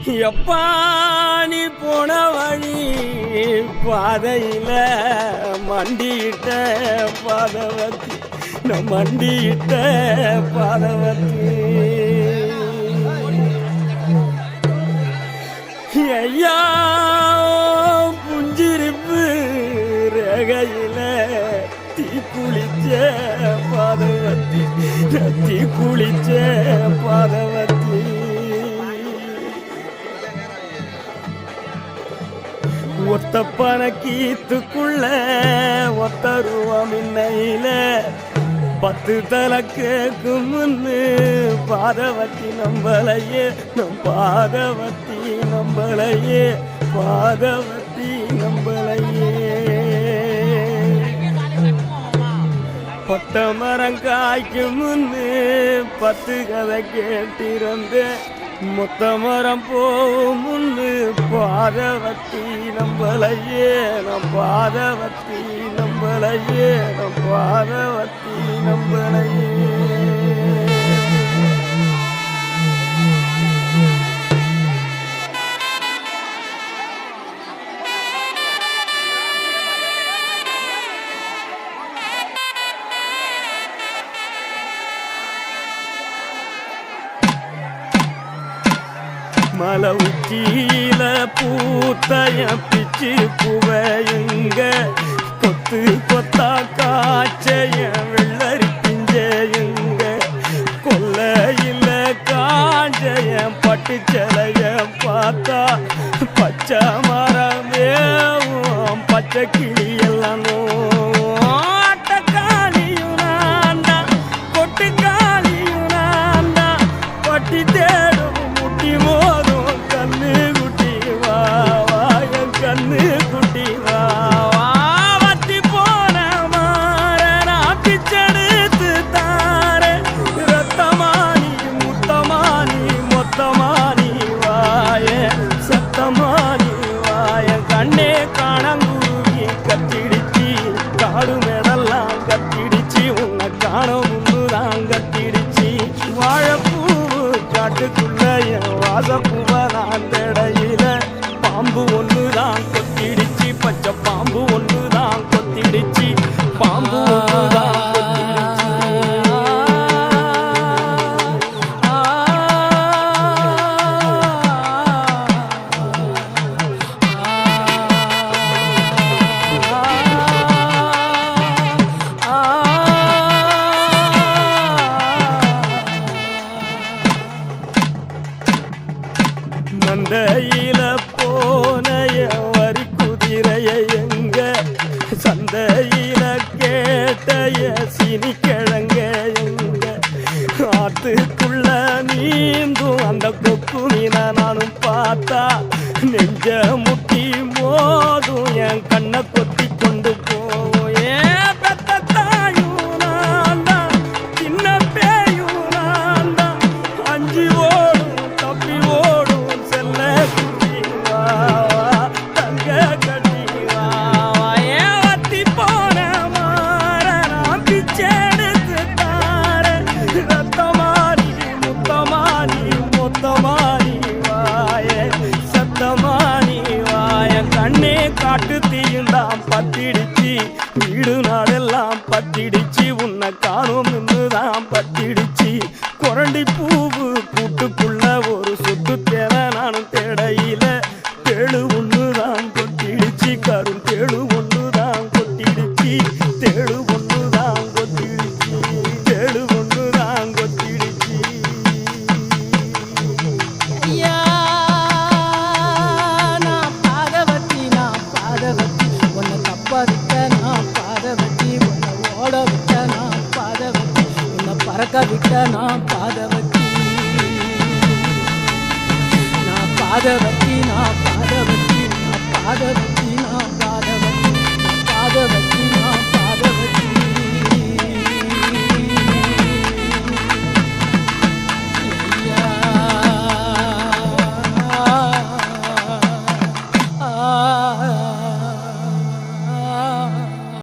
எப்பா நீ போன வழி பாதையில மண்டியிட்ட பாதவத்தி நான் மண்டியிட்ட பாதவத்தி ஐயா புஞ்சிருப்பு ரகையில தீ குளிச்ச பாதவத்தி தீ குளிச்ச பாதவத்தி ஒத்த பணக்கீத்துக்குள்ள ஒத்த ரூபமின்னையில 10 தலை கேக்கும் முன்னு பாதவத்தி நம்பளையே நம் பாதவத்தி நம்பளையே பாதவத்தி நம்பளையே பட்ட மரம் காய்க்கும் முன்னு 10 கதை கேட்டிருந்தேன் மொத்த மரம் போகும் முன்னு பாதவத்தி நம்பளையே நம் பாதவத்தி நம்பளையே நம் பாதவத்தி நம்பளையே மலை உச்சியில பூத்தைய பிச்சு புவையுங்க கொத்து கொத்தா காய்ச்சைய வெள்ளரி பிஞ்சையுங்க கொல்லையில காஞ்சைய பட்டு சிலைய பார்த்தா பச்சை மரமேவும் பச்சை கிளி எல்லாம் ஆட்டக்காளியும் நான்டா கொட்டுக்காளியும் நான்டா பட்டி தேடும் முட்டி மோதும் கண்ணு குட்டி வா வாயம் கண்ணு குட்டி வா வத்தி போன மாற நான் பிச்செடுத்து தார ரத்தமானி முத்தமானி மொத்தமானி வாய சத்தமானி வாய கண்ணே காணங்குருவி கத்திடிச்சி காடு மேடெல்லாம் கத்திடிச்சி உன்னை காண முன்னுதான் கத்திடிச்சி வாழைப்பூவு காட்டுக்குள்ள வாசப்பூவதான் தடையில பாம்பு ஒண்ணுதான் கொத்திடுச்சு பச்சை பாம்பு ஒண்ணுதான் கொத்திடுச்சு பாம்பு ஒண்ணுதான் மந்தையில போனைய வரி குதிரைய எங்க சந்தையில கேட்டைய சினி கிழங்க எங்க ஆத்துக்குள்ள நீந்தும் அந்த கொக்கு மீன நானும் பார்த்தா நெஞ்ச முட்டி மோதும் என் கண்ணை கொத்தி கொண்டு போவோம் ஏன் பெத்த தாயும் நான் தான் சின்ன பேயும் நான் தான் அஞ்சு ஓடும் தப்பி ஓடும் காட்டு தீயுந்தான் பத்திடிச்சு வீடு நாடெல்லாம் பத்திடிச்சு உன்னை காணும் நின்றுதான் பத்திடிச்சு குரண்டி பூவு கூட்டுக்குள்ள ஒரு சொத்து தேவை நானும் தேடையில தேழு ஒண்ணுதான் கொத்திடுச்சு கரும் தேழு ஒண்ணுதான் கொத்திடுச்சு தேழு ஒண்ணுதான் கொத்திடுச்சு தேழு ஒண்ணுதான் கொத்திடுச்சு உன்னை தப்பா விட்ட நான் பாதவத்தி உன்னை ஓட விட்ட நான் பாதவத்தி உன்னை பறக்க விட்ட நான் பாதவத்தி நான் பாதவத்தி நான் பாதவத்தி நான் பாதவத்தி நான் பாதவத்தி பாதவத்தி